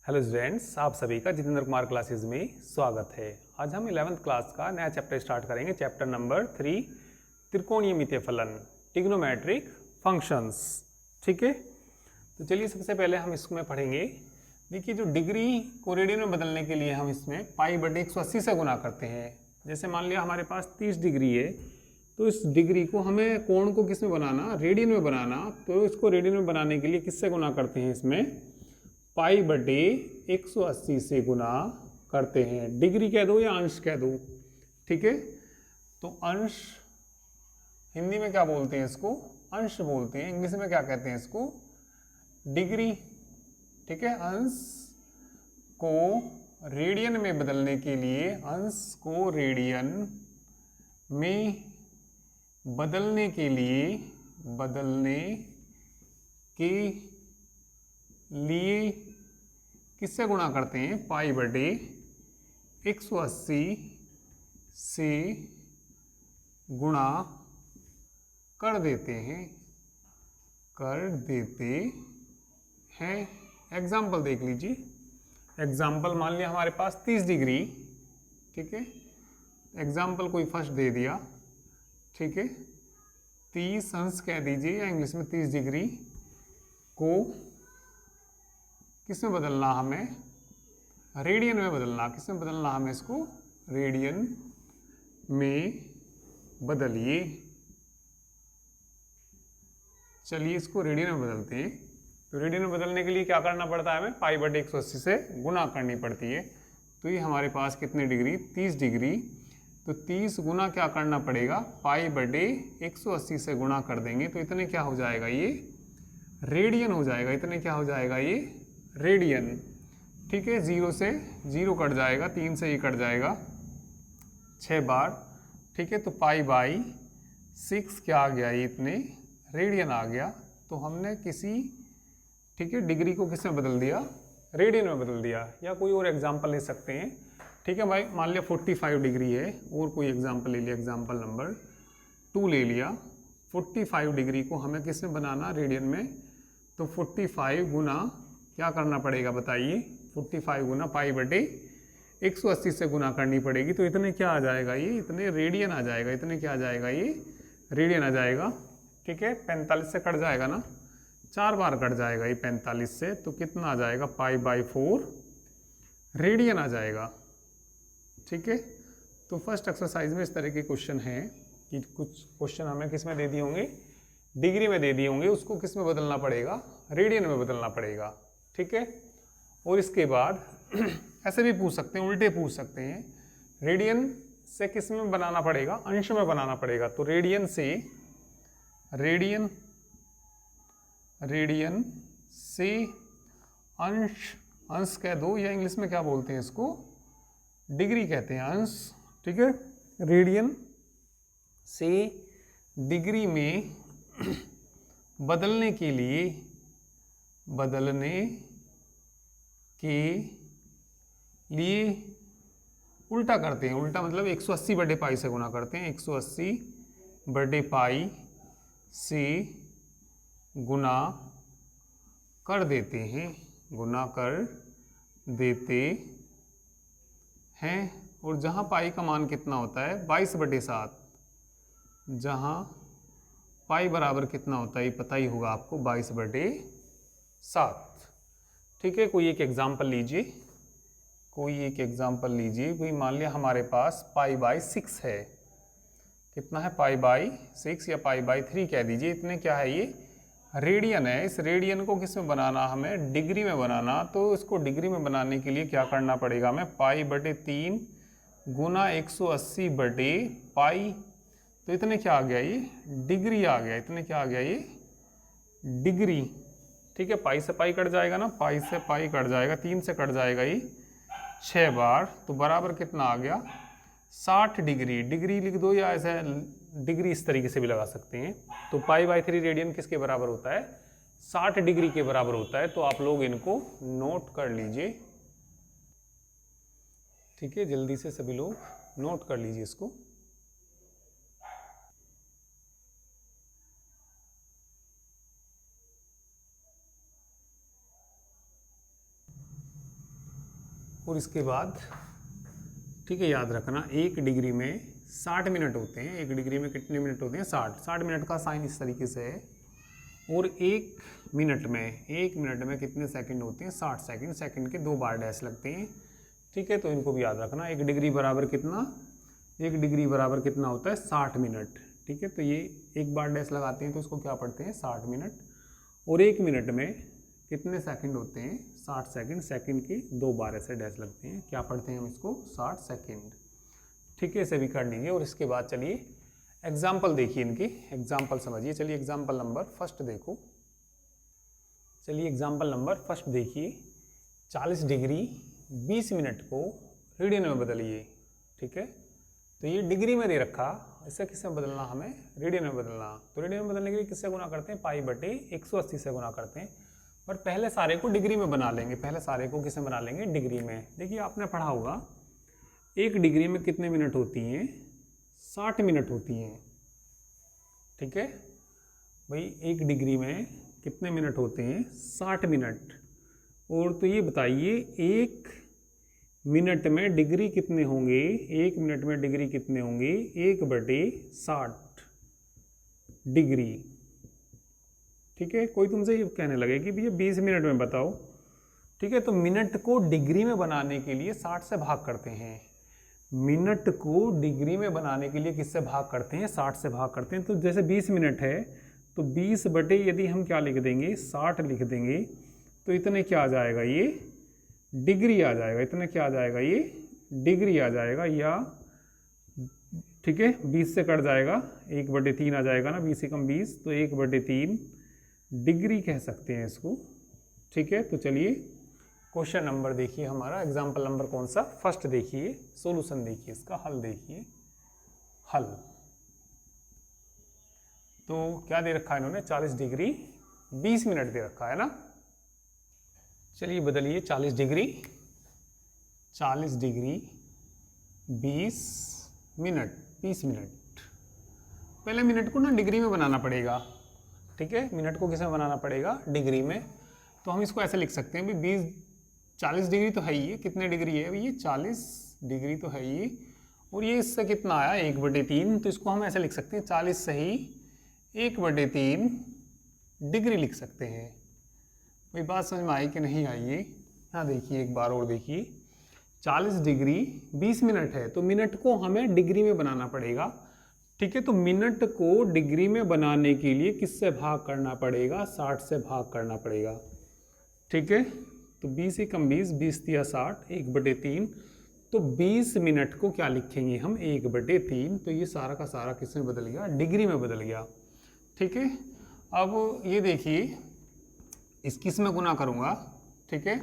Hello students, आप सभी का जितेंद्र कुमार क्लासेस में स्वागत है। आज हम 11th क्लास का नया चैप्टर स्टार्ट करेंगे। चैप्टर नंबर 3, त्रिकोणीय मितीय फलन, ट्रिग्नोमेट्रिक फंक्शंस। ठीक है, तो चलिए सबसे पहले हम इसमें पढ़ेंगे। देखिए, जो डिग्री को रेडियन में बदलने के लिए हम इसमें π/180 से गुना करते हैं। जैसे मान लिया हमारे पास 30 डिग्री है, तो इस डिग्री को हमें कोण को किस में बनाना, रेडियन में बनाना। तो इसको रेडियन में बनाने के लिए किससे गुना करते हैं, इसमें π/180 से गुना करते हैं। डिग्री कह दो या अंश कह दो, ठीक है। तो अंश हिंदी में क्या बोलते हैं, इसको अंश बोलते हैं। इंग्लिश में क्या कहते हैं, इसको डिग्री। ठीक है, अंश को रेडियन में बदलने के लिए, अंश को रेडियन में बदलने के लिए किससे गुणा करते हैं, π/180 से गुणा कर देते हैं। एग्जाम्पल देख लीजिए। एग्जाम्पल मान लिया हमारे पास 30 डिग्री, ठीक है। एग्जाम्पल कोई फर्स्ट दे दिया, ठीक है। 30 अंश कह दीजिए, या इंग्लिश में 30 डिग्री को किस में बदलना, हमें रेडियन में बदलना। किस में बदलना हमें, इसको रेडियन में बदलिए। चलिए इसको रेडियन में बदलते हैं। तो रेडियन में बदलने के लिए क्या करना पड़ता है, हमें π/180 से गुणा करनी पड़ती है। तो ये हमारे पास कितने डिग्री, 30 डिग्री। तो 30 गुना क्या करना पड़ेगा, π/180 से गुणा कर देंगे। तो इतने क्या हो जाएगा, ये रेडियन हो जाएगा। इतने क्या हो जाएगा, ये रेडियन। ठीक है, 0 से 0 कट जाएगा, 3 से ही कट जाएगा 6 बार। ठीक है, तो π/6 क्या आ गया, ये इतने रेडियन आ गया। तो हमने किसी, ठीक है, डिग्री को किस में बदल दिया, रेडियन में बदल दिया। या कोई और एग्जांपल ले सकते हैं। ठीक है भाई, मान लिया 45 डिग्री है, और कोई एग्जांपल ले लिया, एग्जांपल नंबर 2 ले लिया। 45 डिग्री को हमें किस में बनाना, रेडियन में। तो 45 गुना क्या करना पड़ेगा, बताइए। 45 गुना π/180 से गुना करनी पड़ेगी। तो इतने क्या आ जाएगा, ये इतने रेडियन आ जाएगा। इतने क्या आ जाएगा, ये रेडियन आ जाएगा। ठीक है, 45 से कट जाएगा ना, 4 बार कट जाएगा ये 45 से। तो कितना आ जाएगा, π/4 रेडियन आ जाएगा। ठीक है, तो फर्स्ट एक्सरसाइज में इस तरह के क्वेश्चन हैं कि कुछ क्वेश्चन हमें किस में दे दिए होंगे, डिग्री में दे दिए होंगे। उसको किस में बदलना पड़ेगा, रेडियन में बदलना पड़ेगा। ठीक है, और इसके बाद ऐसे भी पूछ सकते हैं, उल्टे पूछ सकते हैं। रेडियन से किस में बनाना पड़ेगा, अंश में बनाना पड़ेगा। तो रेडियन से अंश कह दो, या इंग्लिश में क्या बोलते हैं, इसको डिग्री कहते हैं, अंश। ठीक है, रेडियन से डिग्री में बदलने के लिए उल्टा करते हैं। उल्टा मतलब 180/π से गुना करते हैं। 180/π से गुना कर देते हैं। और जहाँ पाई का मान कितना होता है, 22/7। जहाँ पाई बराबर कितना होता है, ये पता ही होगा आपको, 22/7। ठीक है, कोई एक एग्जाम्पल लीजिए। कोई मान लिया हमारे पास π/6 है। कितना है, π/6 या π/3 कह दीजिए। इतने क्या है, ये रेडियन है। इस रेडियन को किस में बनाना, हमें डिग्री में बनाना। तो इसको डिग्री में बनाने के लिए क्या करना पड़ेगा, हमें π/3 गुना 180/π। तो इतने क्या आ गया, ये डिग्री आ गया। इतने क्या आ गया, ये डिग्री। ठीक है, पाई से पाई कट जाएगा ना, पाई से पाई कट जाएगा, 3 से कट जाएगा ये 6 बार। तो बराबर कितना आ गया, 60 डिग्री। डिग्री लिख दो, या ऐसे डिग्री इस तरीके से भी लगा सकते हैं। तो π/3 रेडियन किसके बराबर होता है, 60 डिग्री के बराबर होता है। तो आप लोग इनको नोट कर लीजिए। ठीक है, जल्दी से सभी लोग नोट कर लीजिए इसको। और इसके बाद ठीक है, याद रखना 1 डिग्री में 60 मिनट होते हैं। 1 डिग्री में कितने मिनट होते हैं? 60 मिनट का साइन इस तरीके से है। और 1 मिनट में कितने सेकंड होते हैं? 60 सेकंड। सेकंड के 2 बार डैश लगते हैं। ठीक है, तो इनको भी याद रखना। 1 डिग्री बराबर कितना? 1 डिग्री बराबर कितना होता है? 60 मिनट। ठीक है, तो ये 1 बार डैश लगाते हैं तो इसको क्या पढ़ते हैं? 60 मिनट। और 1 मिनट में कितने सेकंड होते हैं? 60 सेकंड। सेकंड के 2 बार ऐसे डैश लगते हैं। क्या पढ़ते हैं हम इसको? 60 सेकंड। ठीक है, इसे भी कर लीजिए। और इसके बाद चलिए एग्जाम्पल देखिए, इनकी एग्जाम्पल समझिए। चलिए एग्जाम्पल नंबर फर्स्ट देखो। चलिए एग्जाम्पल नंबर फर्स्ट देखिए। 40 डिग्री 20 मिनट को रेडियन में बदलिए। ठीक है, तो ये डिग्री में दे रखा, इसे किससे बदलना? हमें रेडियन में बदलना। तो रेडियन में बदलने के लिए किससे गुना करते हैं? पाई बटे 180 से गुना करते हैं। पर पहले सारे को डिग्री में बना लेंगे। पहले सारे को किसमें बना लेंगे? डिग्री में। देखिए आपने पढ़ा होगा 1 डिग्री में कितने मिनट होती हैं? 60 मिनट होती हैं। ठीक है भाई, 1 डिग्री में कितने मिनट होते हैं? 60 मिनट। और तो ये बताइए 1 मिनट में डिग्री कितने होंगे? 1 मिनट में डिग्री कितने होंगे? 1 बटे 60 डिग्री। ठीक है, कोई तुमसे ये कहने लगे कि भैया 20 मिनट में बताओ। ठीक है, तो मिनट को डिग्री में बनाने के लिए 60 से भाग करते हैं। मिनट को डिग्री में बनाने के लिए किससे भाग करते हैं? 60 से भाग करते हैं। तो जैसे 20 मिनट है तो 20 बटे यदि हम क्या लिख देंगे? 60 लिख देंगे तो इतने क्या आ जाएगा? ये डिग्री आ जाएगा। इतने क्या आ जाएगा? ये डिग्री आ जाएगा। या ठीक है, 20 से कट जाएगा, 1 बटे 3 आ जाएगा ना, 20 से कम 20, तो 1 बटे 3 डिग्री कह सकते हैं इसको। ठीक है, तो चलिए क्वेश्चन नंबर देखिए हमारा। एग्जाम्पल नंबर कौन सा? फर्स्ट देखिए, सॉल्यूशन देखिए, इसका हल देखिए। हल तो क्या दे रखा है इन्होंने? 40 डिग्री 20 मिनट दे रखा है ना। चलिए बदलिए 40 डिग्री 20 मिनट। 20 मिनट। पहले मिनट को ना डिग्री में बनाना पड़ेगा। ठीक है, मिनट को किसमें बनाना पड़ेगा? डिग्री में। तो हम इसको ऐसे लिख सकते हैं भी 40 डिग्री तो है ही है। कितने डिग्री है ये? 40 डिग्री तो है ही। और ये इससे कितना आया? 1 बटे 3। तो इसको हम ऐसे लिख सकते हैं 40 से ही 1 बटे 3 डिग्री लिख सकते हैं। कोई बात समझ में आई कि नहीं आई? ये हाँ, देखिए एक बार और देखिए। 40 डिग्री 20 मिनट है तो मिनट को हमें डिग्री में बनाना पड़ेगा। ठीक है, तो मिनट को डिग्री में बनाने के लिए किससे भाग करना पड़ेगा? 60 से भाग करना पड़ेगा। ठीक है, तो 20 से कम 20, 20 दिया 60, 1 बटे 3। तो 20 मिनट को क्या लिखेंगे हम? 1 बटे 3। तो ये सारा का सारा किस में बदल गया? डिग्री में बदल गया। ठीक है, अब ये देखिए इस किस में गुना करूँगा। ठीक है,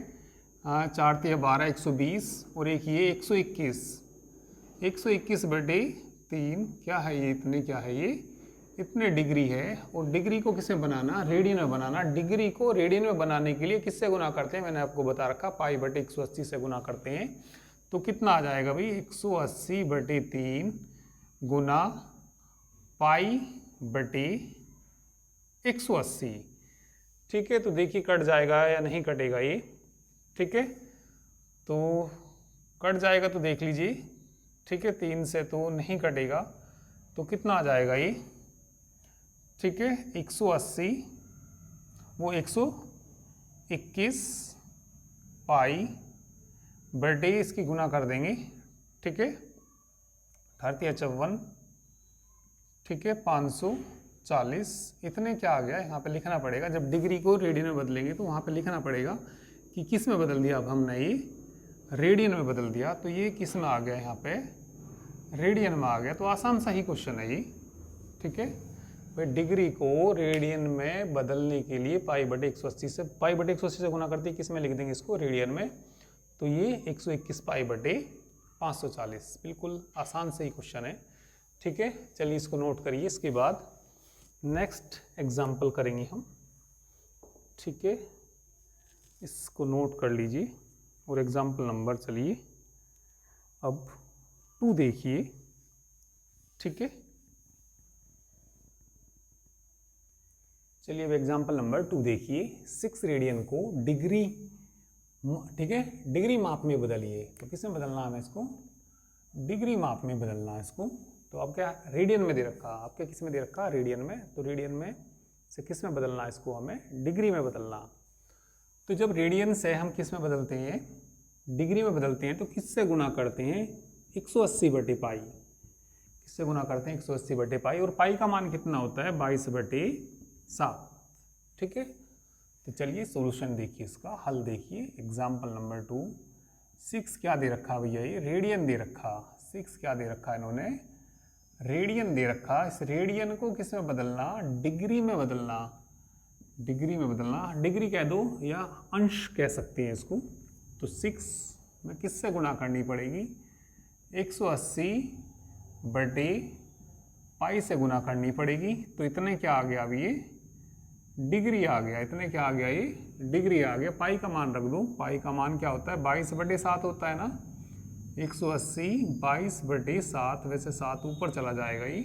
4 तिया 12, 120 और एक ये 121 बटे 3 क्या है ये? इतने क्या है ये? इतने डिग्री है। और डिग्री को किससे बनाना? रेडियन में बनाना। डिग्री को रेडियन में बनाने के लिए किससे गुना करते हैं? मैंने आपको बता रखा, पाई बटे 180 से गुना करते हैं। तो कितना आ जाएगा भाई? 180 बटे 3 गुना पाई बटे 180। ठीक है, तो देखिए कट जाएगा या नहीं कटेगा ये। ठीक है, तो कट जाएगा तो देख लीजिए। ठीक है, 3 से तो नहीं कटेगा, तो कितना आ जाएगा ये? ठीक है, 180 वो 121 पाई बटे इसकी गुना कर देंगे। ठीक है, 54, ठीक है, 540। इतने क्या आ गया? यहाँ पे लिखना पड़ेगा। जब डिग्री को रेडियन में बदलेंगे तो वहाँ पे लिखना पड़ेगा कि किस में बदल दिया। अब हमने ये रेडियन में बदल दिया, तो ये किस में आ गया? यहाँ पे रेडियन में आ गया। तो आसान सा ही क्वेश्चन है ये। ठीक है भाई, डिग्री को रेडियन में बदलने के लिए पाई बटे 180 से गुना करते किस में लिख देंगे इसको? रेडियन में। तो ये 121 पाई बटे 540। बिल्कुल आसान से ही क्वेश्चन है। ठीक है, चलिए इसको नोट करिए। इसके बाद नेक्स्ट एग्जाम्पल करेंगे हम। ठीक है, इसको नोट कर लीजिए। और एग्जाम्पल नंबर चलिए अब 2 देखिए। ठीक है, चलिए अब एग्जाम्पल नंबर 2 देखिए। 6 रेडियन को डिग्री ठीक है, डिग्री माप में बदलिए। तो किस में बदलना है इसको, डिग्री माप में बदलना है इसको। तो अब क्या रेडियन में दे रखा, आपके किस में दे रखा, रेडियन में। तो रेडियन में से किस में बदलना है इसको, हमें डिग्री में बदलना। तो जब रेडियन से हम किस में बदलते हैं, डिग्री में बदलते हैं, तो किससे गुना करते हैं, 180/पाई। किससे गुना करते हैं, 180/पाई। और पाई का मान कितना होता है, 22/7। ठीक है, तो चलिए सॉल्यूशन देखिए, इसका हल देखिए। एग्जाम्पल नंबर 2, 6 क्या दे रखा भैया, ये रेडियन दे रखा। 6 क्या दे रखा इन्होंने, रेडियन दे रखा। इस रेडियन को किस में बदलना, डिग्री में बदलना। डिग्री में बदलना, डिग्री कह दो या अंश कह सकते हैं इसको। तो 6 में किससे गुना करनी पड़ेगी, 180/पाई से गुना करनी पड़ेगी। तो इतने क्या आ गया, अब ये डिग्री आ गया। इतने क्या आ गया, ये डिग्री आ गया। पाई का मान रख दो, पाई का मान क्या होता है, 22/7 होता है ना। 180 22/7, वैसे 7 ऊपर चला जाएगा ये।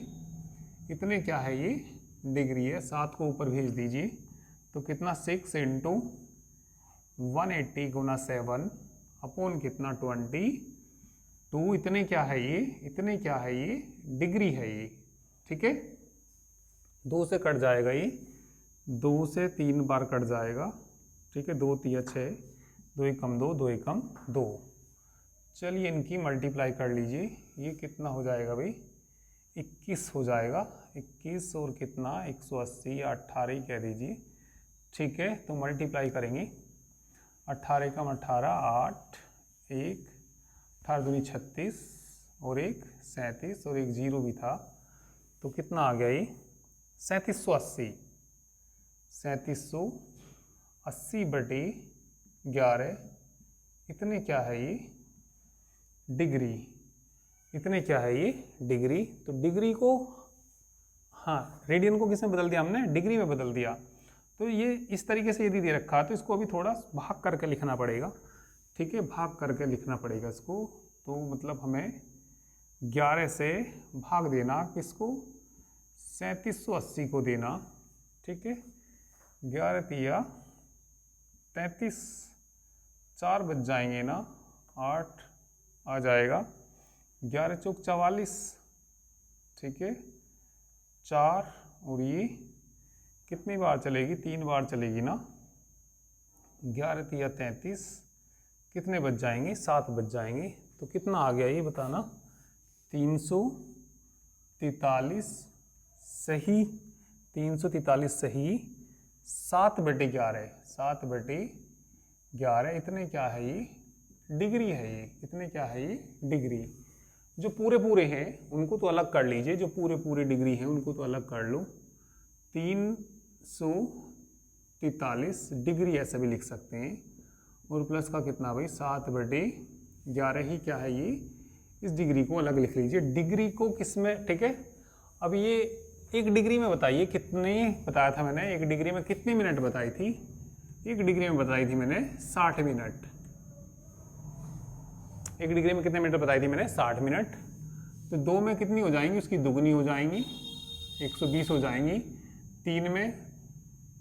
इतने क्या है, ये डिग्री है। 7 को ऊपर भेज दीजिए, तो कितना 6 × 180 × 7 अपॉन कितना 22। इतने क्या है ये, इतने क्या है ये, डिग्री है ये। ठीक है, 2 से कट जाएगा ये, 2 से 3 बार कट जाएगा। ठीक है, 2 × 3 = 6, 2 × 1 = 2, 2 × 1 = 2। चलिए इनकी मल्टीप्लाई कर लीजिए। ये कितना हो जाएगा भाई, 21 हो जाएगा। 21 और कितना 180 या 18 ही कह दीजिए। ठीक है, तो मल्टीप्लाई करेंगे। 18 × 18 8, 1 18 दूनी 36 और 1 37 और 1 0 भी था। तो कितना आ गया ये, 3780। 3780/11। इतने क्या है ये, डिग्री। इतने क्या है ये, डिग्री। तो डिग्री को, हाँ रेडियन को किस में बदल दिया हमने, डिग्री में बदल दिया। तो ये इस तरीके से यदि दे रखा तो इसको अभी थोड़ा भाग करके लिखना पड़ेगा। ठीक है, भाग करके लिखना पड़ेगा इसको। तो मतलब हमें 11 से भाग देना, किसको, 3780 को देना। ठीक है, 11 × 3 = 33, 4 बच जाएंगे ना, 8 आ जाएगा। 11 × 4 = 44। ठीक है, 4 और ये कितनी बार चलेगी, 3 बार चलेगी ना। 11 × 3 = 33, कितने बच जाएंगे, 7 बच जाएंगे। तो कितना आ गया ये बताना, 343 सही। 343 सही। 7/11, 7/11। इतने क्या है ये, डिग्री है ये। इतने क्या है ये, डिग्री। जो पूरे पूरे हैं उनको तो अलग कर लीजिए, जो पूरे पूरे डिग्री हैं उनको तो अलग कर लो। 343 डिग्री ऐसे भी लिख सकते हैं। और प्लस का कितना भाई, 7/11 ही क्या है ये, इस डिग्री को अलग लिख लीजिए। डिग्री को किस में, ठीक है। अब ये 1 डिग्री में बताइए कितने बताया था मैंने, 1 डिग्री में कितनी मिनट बताई थी, 1 डिग्री में बताई थी मैंने 60 मिनट। 1 डिग्री में कितने मिनट बताई थी मैंने, 60 मिनट। तो 2 में कितनी हो जाएंगी, उसकी दुगनी हो जाएंगी, 120 हो जाएंगी। 3 में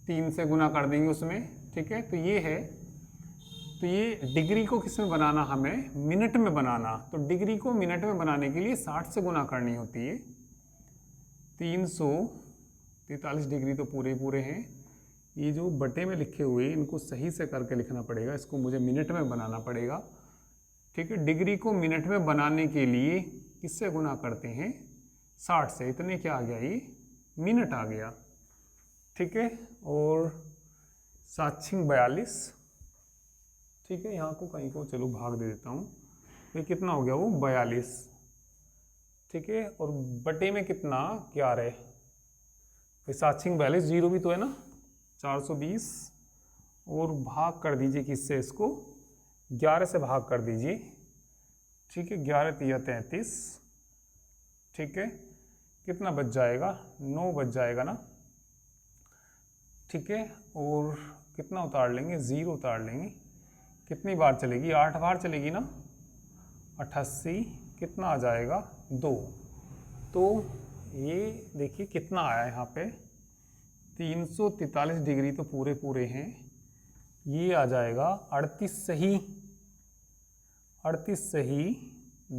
3 से गुना कर देंगे उसमें। ठीक है, तो ये है। तो ये डिग्री को किस में बनाना, हमें मिनट में बनाना। तो डिग्री को मिनट में बनाने के लिए 60 से गुना करनी होती है। 343 डिग्री तो पूरे पूरे हैं। ये जो बटे में लिखे हुए इनको सही से करके लिखना पड़ेगा, इसको मुझे मिनट में बनाना पड़ेगा। ठीक है, डिग्री को मिनट में बनाने के लिए किससे गुना करते हैं, 60 से। इतने क्या आ गया, ये मिनट आ गया। ठीक है, और 7×42। ठीक है, यहाँ को कहीं को चलो भाग दे देता हूँ। ये कितना हो गया, वो 42। ठीक है, और बटे में कितना, 11। 7×42 जीरो भी तो है ना, 420। और भाग कर दीजिए किससे, इसको 11 से भाग कर दीजिए। ठीक है, 11 × 3 = 33। ठीक है, कितना बच जाएगा, 9 बच जाएगा ना। ठीक है, और कितना उतार लेंगे, 0 उतार लेंगे। कितनी बार चलेगी, 8 बार चलेगी ना। 88, कितना आ जाएगा, 2। तो ये देखिए कितना आया यहाँ पे, 343 डिग्री तो पूरे पूरे हैं, ये आ जाएगा 38 सही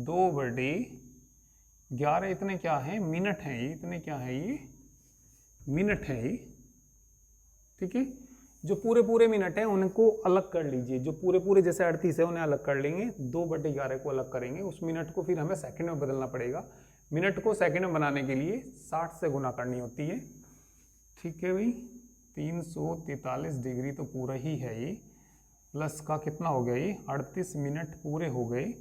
2/11। इतने क्या है मिनट है ये, इतने क्या है ये मिनट है ये। ठीक है, जो पूरे पूरे मिनट है उनको अलग कर लीजिए, जो पूरे पूरे जैसे 38 है उन्हें अलग कर लेंगे, 2/11 को अलग करेंगे, उस मिनट को फिर हमें सेकंड में बदलना पड़ेगा। मिनट को सेकंड में बनाने के लिए 60 से गुना करनी होती है। ठीक है भाई, 343 डिग्री तो पूरा ही है ये, प्लस का कितना हो गया ये 38 मिनट पूरे हो गए,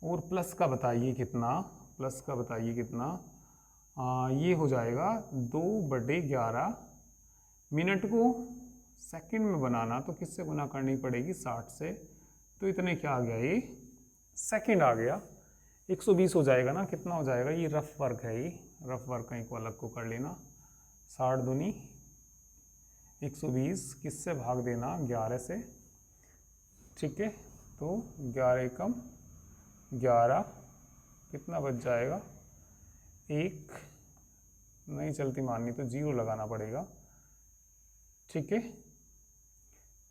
और प्लस का बताइए कितना, प्लस का बताइए कितना, ये हो जाएगा 2/11। मिनट को सेकंड में बनाना तो किससे गुना करनी पड़ेगी 60 से, तो इतने क्या आ गया ये सेकंड आ गया। 120 हो जाएगा ना, कितना हो जाएगा ये रफ वर्क है, ये रफ वर्क कहीं को अलग को कर लेना, 60 दूनी 120, किससे भाग देना 11 से। ठीक है, तो 11 एकम 11, कितना बच जाएगा 1, नहीं चलती माननी तो 0 लगाना पड़ेगा। ठीक है,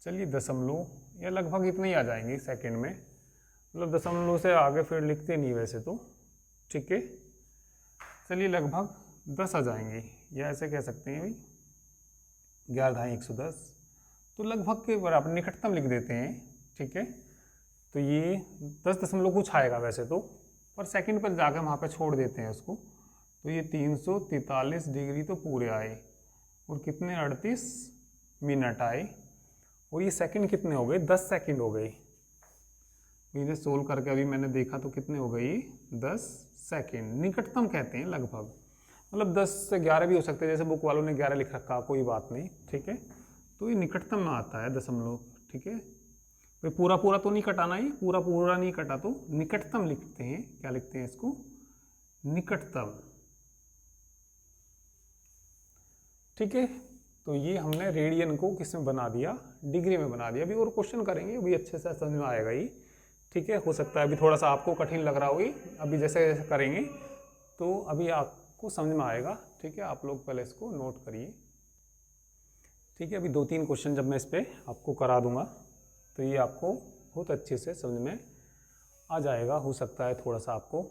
चलिए दशमलव या लगभग इतने ही आ जाएंगे सेकंड में, मतलब दशमलव से आगे फिर लिखते नहीं वैसे तो। ठीक है, चलिए लगभग 10 आ जाएंगे, या ऐसे कह सकते हैं भाई 11×110, तो लगभग के बराबर निकटतम लिख देते हैं। ठीक है, तो ये 10 दशमलव कुछ आएगा वैसे तो, पर सेकंड पर जाकर वहाँ पे छोड़ देते हैं उसको, तो ये 343 डिग्री तो पूरे आए, और कितने 38 मिनट आए, और ये सेकंड कितने हो गए 10 सेकंड हो गए। इन्हें सोल्व करके अभी मैंने देखा तो कितने हो गई 10 सेकंड, निकटतम कहते हैं लगभग, मतलब 10 से 11 भी हो सकते हैं, जैसे बुक वालों ने 11 लिख रखा, कोई बात नहीं। ठीक है, तो ये निकटतम में आता है दशमलव। ठीक है, तो पूरा पूरा तो नहीं कटाना, ही पूरा पूरा नहीं कटा तो निकटतम लिखते हैं, क्या लिखते हैं इसको निकटतम। ठीक है, तो ये हमने रेडियन को किस में बना दिया, डिग्री में बना दिया। अभी और क्वेश्चन करेंगे, अभी अच्छे से समझ में आएगा ये। ठीक है, हो सकता है अभी थोड़ा सा आपको कठिन लग रहा होगी, अभी जैसे जैसे करेंगे तो अभी आपको समझ में आएगा। ठीक है, आप लोग पहले इसको नोट करिए। ठीक है, अभी 2-3 क्वेश्चन जब मैं इस पर आपको करा दूंगा तो ये आपको बहुत अच्छे से समझ में आ जाएगा। हो सकता है थोड़ा सा आपको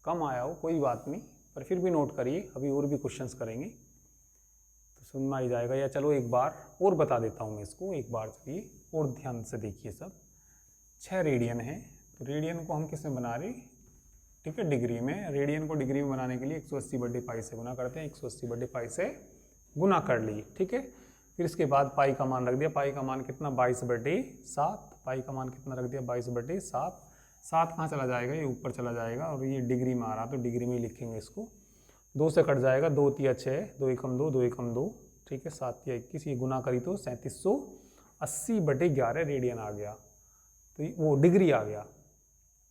कम आया हो, कोई बात नहीं, पर फिर भी नोट करिए, अभी और भी क्वेश्चंस करेंगे तो समझ में आ जाएगा। या चलो एक बार और बता देता हूँ मैं इसको, एक बार चलिए और ध्यान से देखिए सब। 6 रेडियन है, तो रेडियन को हम किस में बना रहे, ठीक है डिग्री में। रेडियन को डिग्री में बनाने के लिए 180/π से गुना करते हैं, 180/π से गुना कर लिए। ठीक है, फिर इसके बाद पाई का मान रख दिया, पाई का मान कितना 22/7, पाई का मान कितना रख दिया 22/7। 7 कहाँ चला जाएगा, ये ऊपर चला जाएगा, और ये डिग्री में आ रहा तो डिग्री में ही लिखेंगे इसको। 2 से कट जाएगा, 2 × 6, 2 × 2, 2 × 2। ठीक है, 7 × 21, ये गुना करी तो 3780/11 रेडियन आ गया, तो वो डिग्री आ गया।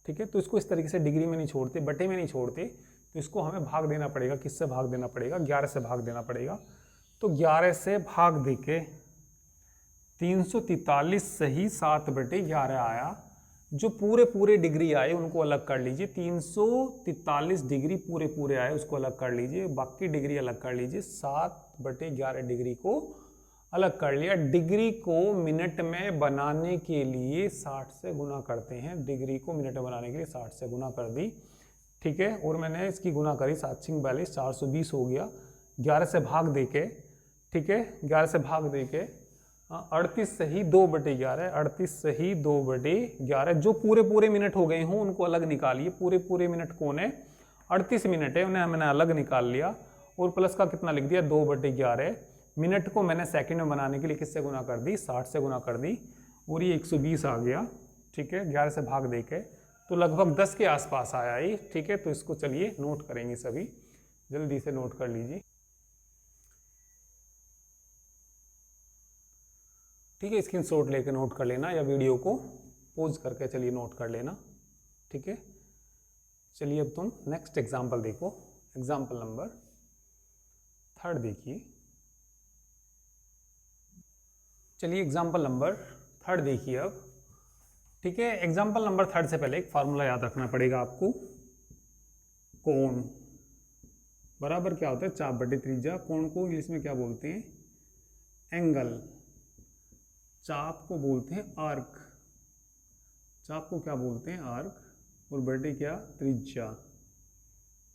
ठीक है, तो इसको इस तरीके से डिग्री में नहीं छोड़ते, बटे में नहीं छोड़ते, तो इसको हमें भाग देना पड़ेगा। किससे भाग देना पड़ेगा, 11 से भाग देना पड़ेगा। तो 11 से भाग दे के 343 सही 7/11 आया। जो पूरे पूरे डिग्री आए उनको अलग कर लीजिए, 343 डिग्री पूरे पूरे आए उसको अलग कर लीजिए, बाकी डिग्री अलग कर लीजिए। 7/11 डिग्री को अलग कर लिया। डिग्री को मिनट में बनाने के लिए 60 से गुना करते हैं, डिग्री को मिनट में बनाने के लिए 60 से गुना कर दी। ठीक है, और मैंने इसकी गुना करी, 7×42 420 हो गया। 11 से भाग दे के, ठीक है 11 से भाग दे के 38 सही 2/11, 38 सही 2/11। जो पूरे पूरे मिनट हो गए हों उनको अलग निकालिए। पूरे पूरे मिनट कौन है, 38 मिनट है, उन्हें मैंने अलग निकाल लिया, और प्लस का कितना लिख दिया 2/11। मिनट को मैंने सेकंड में बनाने के लिए किससे गुना कर दी, 60 से गुना कर दी, और ये 120 आ गया। ठीक है, 11 से भाग दे के तो लगभग 10 के आसपास आया ये। ठीक है, तो इसको चलिए नोट करेंगे, सभी जल्दी से नोट कर लीजिए। ठीक है, स्क्रीनशॉट लेके नोट कर लेना, या वीडियो को पॉज करके चलिए नोट कर लेना। ठीक है, चलिए अब तुम नेक्स्ट एग्जाम्पल देखो, एग्जाम्पल नंबर 3 देखिए। चलिए एग्जाम्पल नंबर 3 देखिए अब। ठीक है, एग्जाम्पल नंबर 3 से पहले एक फार्मूला याद रखना पड़ेगा आपको। कोण बराबर क्या होता है, चाप बटे त्रिज्या। कोण को इंग्लिश में क्या बोलते हैं, एंगल। चाप को बोलते हैं आर्क, चाप को क्या बोलते हैं आर्क, और बटे क्या त्रिज्या,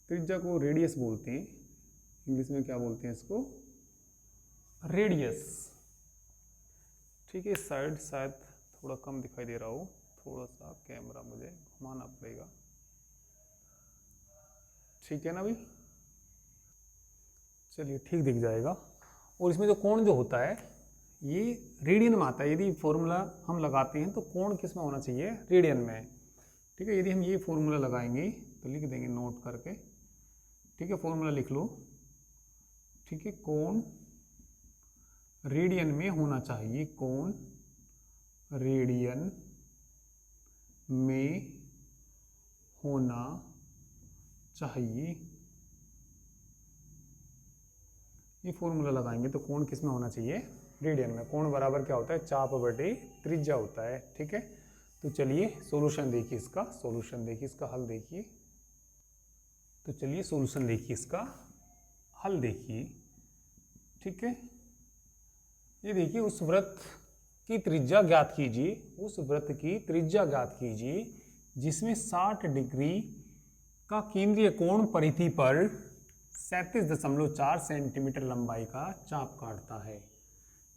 त्रिज्या को रेडियस बोलते हैं, इंग्लिश में क्या बोलते हैं इसको, रेडियस। ठीक है, इस साइड शायद थोड़ा कम दिखाई दे रहा हो, थोड़ा सा कैमरा मुझे घुमाना पड़ेगा। ठीक है ना भाई, चलिए ठीक दिख जाएगा। और इसमें जो कोण जो होता है ये रेडियन में आता है, यदि फॉर्मूला हम लगाते हैं तो कोण किस में होना चाहिए, रेडियन में। ठीक है, यदि हम ये फॉर्मूला लगाएंगे तो लिख देंगे नोट करके। ठीक है, फॉर्मूला लिख लो। ठीक है, कोण रेडियन में होना चाहिए, कोण रेडियन में होना चाहिए। ये फॉर्मूला लगाएंगे तो कोण किस में होना चाहिए, रेडियन में। कोण बराबर क्या होता है, चाप बटे त्रिज्या होता है। ठीक है, तो चलिए सॉल्यूशन देखिए इसका, सॉल्यूशन देखिए इसका, हल देखिए। तो चलिए सॉल्यूशन देखिए इसका, हल देखिए। ठीक है, ये देखिए, उस वृत्त की त्रिज्या ज्ञात कीजिए, उस वृत्त की त्रिज्या ज्ञात कीजिए जिसमें 60 डिग्री का केंद्रीय कोण परिधि पर 37.4 सेंटीमीटर लंबाई का चाप काटता है।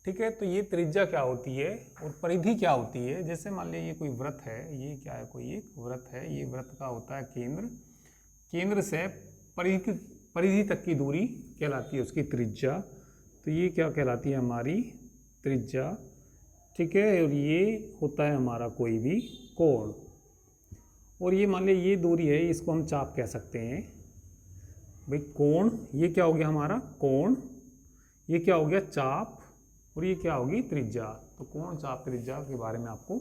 ठीक है, तो ये त्रिज्या क्या होती है और परिधि क्या होती है। जैसे मान लीजिए ये कोई वृत्त है, ये क्या है, कोई एक वृत्त है, ये वृत्त का होता है केंद्र, केंद्र से परिधि तक की दूरी कहलाती है उसकी त्रिज्या। तो ये क्या कहलाती है, हमारी त्रिज्या। ठीक है, और ये होता है हमारा कोई भी कोण, और ये मान लीजिए ये दूरी है, इसको हम चाप कह सकते हैं भाई। कोण ये क्या हो गया हमारा कोण, ये क्या हो गया चाप, और ये क्या होगी त्रिज्या। तो कोण चाप त्रिज्या के बारे में आपको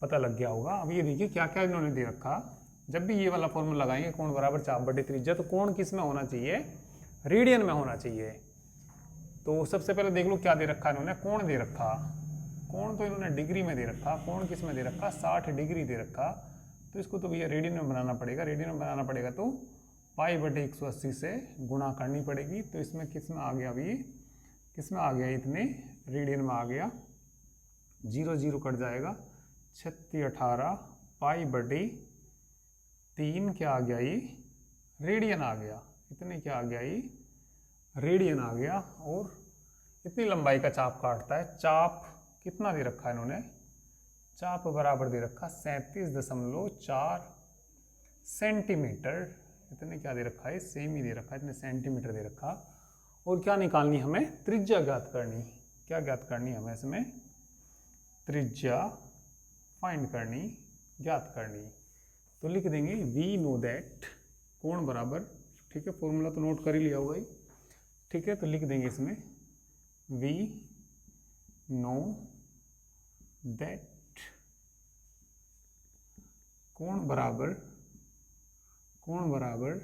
पता लग गया होगा। अब ये देखिए क्या क्या इन्होंने दे रखा, जब भी ये वाला फॉर्मूला लगाएंगे कोण बराबर चाप बटे त्रिज्या, तो कोण किस में होना चाहिए, रेडियन में होना चाहिए। तो सबसे पहले देख लो क्या दे रखा इन्होंने, कोण दे रखा, कोण तो इन्होंने डिग्री में दे रखा, कोण किस में दे रखा, 60 डिग्री दे रखा। तो इसको तो भैया रेडियन में बनाना पड़ेगा, रेडियन में बनाना पड़ेगा तो पाई बटे 180 से गुणा करनी पड़ेगी। तो इसमें किस में आ गया अभी, किस में आ गया, इतने रेडियन में आ गया, 0 0 कट जाएगा, 36 18 पाई बटे 3 क्या आ गया, ये रेडियन आ गया। इतने क्या आ गया, ये रेडियन आ गया। और इतनी लंबाई का चाप काटता है। चाप कितना दे रखा है इन्होंने, चाप बराबर दे रखा 37.4 सेंटीमीटर। इतने क्या दे रखा है, सेम ही दे रखा है, इतने सेंटीमीटर दे रखा। और क्या निकालनी हमें, त्रिज्या ज्ञात करनी। क्या ज्ञात करनी हमें इसमें, त्रिज्या फाइंड करनी, ज्ञात करनी। तो लिख देंगे वी नो दैट, कोण बराबर, ठीक है फॉर्मूला तो नोट कर ही लिया होगा ही। ठीक है, तो लिख देंगे इसमें वी नो दैट कोण बराबर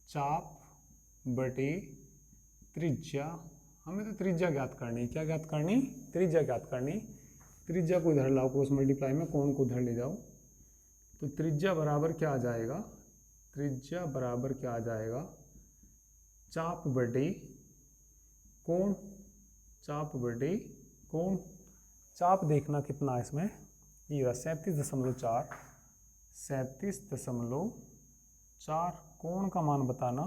चाप बटे त्रिज्या। हमें तो त्रिज्या ज्ञात करनी, क्या ज्ञात करनी, त्रिज्या ज्ञात करनी। त्रिज्या को इधर लाओ, क्रॉस मल्टीप्लाई में कोण को इधर ले जाओ। तो त्रिज्या बराबर क्या आ जाएगा, त्रिज्या बराबर क्या आ जाएगा, चाप बटे कोण, चाप बटे कोण। चाप देखना कितना है इसमें, ये 37.4, 37.4। कोण का मान बताना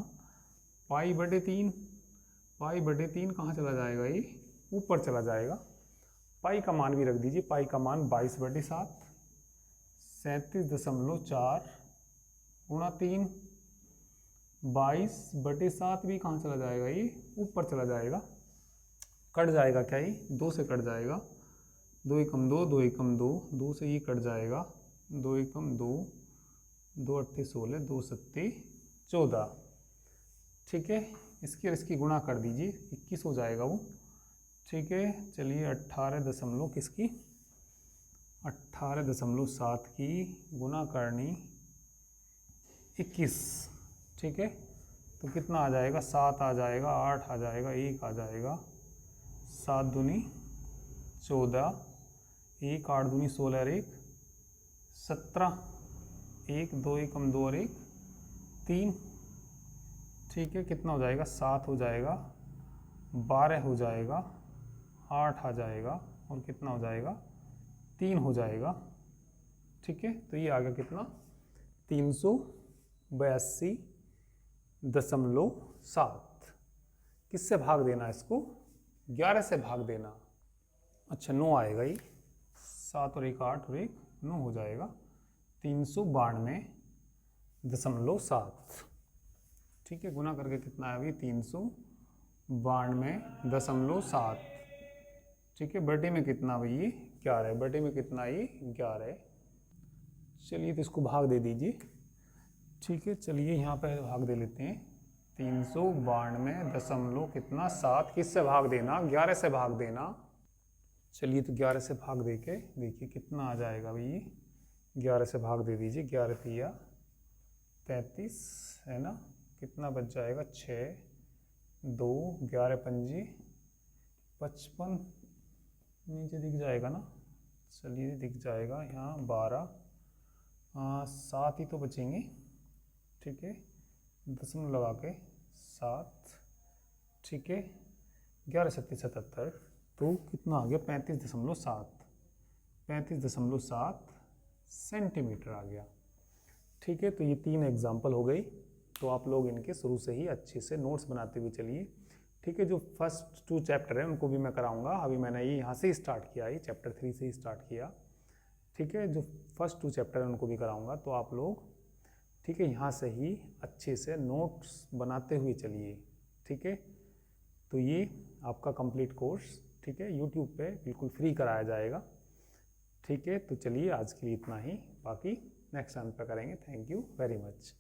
पाई बटे 3, पाई बटे 3 कहाँ चला जाएगा, ये ऊपर चला जाएगा। पाई का मान भी रख दीजिए, पाई का मान 22/7, 37.4 गुणा 3, 22/7 भी कहाँ चला जाएगा, ये ऊपर चला जाएगा। कट जाएगा क्या, ये 2 से कट जाएगा, 2 एकम 2, 2 एकम 2, 2 से ये कट जाएगा, 2 एकम 2, 2 अट्ठे 16, 2 सत्ते 14। ठीक है, इसकी और इसकी गुणा कर दीजिए, 21 हो जाएगा वो। ठीक है, चलिए 18 किसकी, 18.7 की गुणा करनी 21। ठीक है, तो कितना आ जाएगा, 7 आ जाएगा, 8 आ जाएगा, 1 आ जाएगा, 7 दूनी 14, 1 8 दूनी 16 और 1 17, 1 2 एकम 2 और 1 3। ठीक है, कितना हो जाएगा, 7 हो जाएगा, 12 हो जाएगा, 8 आ जाएगा और कितना हो जाएगा 3 हो जाएगा। ठीक है, तो ये आ गया कितना 382.7। किससे भाग देना इसको 11 से भाग देना। अच्छा 9 आएगा, ये 7 और 1 8 और 1 9 हो जाएगा 392.7। ठीक है, गुना करके कितना है अभी 392.7। ठीक है, बटे में कितना भाई ये 11 है, बटे में कितना ये 11 है। चलिए तो इसको भाग दे दीजिए। ठीक है, चलिए यहाँ पे भाग दे लेते हैं 392 कितना 7। किससे भाग देना 11 से भाग देना। चलिए तो 11 से भाग दे के देखिए कितना आ जाएगा भाई, 11 से भाग दे दीजिए। 11 तिया 35 है ना, कितना बच जाएगा 6 2 11 पंजी 55 नीचे दिख जाएगा ना। चलिए दिख जाएगा यहाँ 12 7 ही तो बचेंगे। ठीक है, दशमलव लगा के 7। ठीक है, 11 सत्ती 77 तो कितना आ गया 35.7 सेंटीमीटर आ गया। ठीक है, तो ये 3 एग्जाम्पल हो गई। तो आप लोग इनके शुरू से ही अच्छे से नोट्स बनाते हुए चलिए। ठीक है, जो फर्स्ट 2 चैप्टर हैं उनको भी मैं कराऊंगा। अभी मैंने ये यहाँ से ही स्टार्ट किया, ये चैप्टर 3 से ही स्टार्ट किया। ठीक है, जो फर्स्ट 2 चैप्टर हैं उनको भी कराऊंगा। तो आप लोग ठीक है यहाँ से ही अच्छे से नोट्स बनाते हुए चलिए। ठीक है, तो ये आपका कंप्लीट कोर्स ठीक है यूट्यूब पे बिल्कुल फ्री कराया जाएगा। ठीक है, तो चलिए आज के लिए इतना ही, बाकी नेक्स्ट टाइम पे करेंगे। Thank you very much.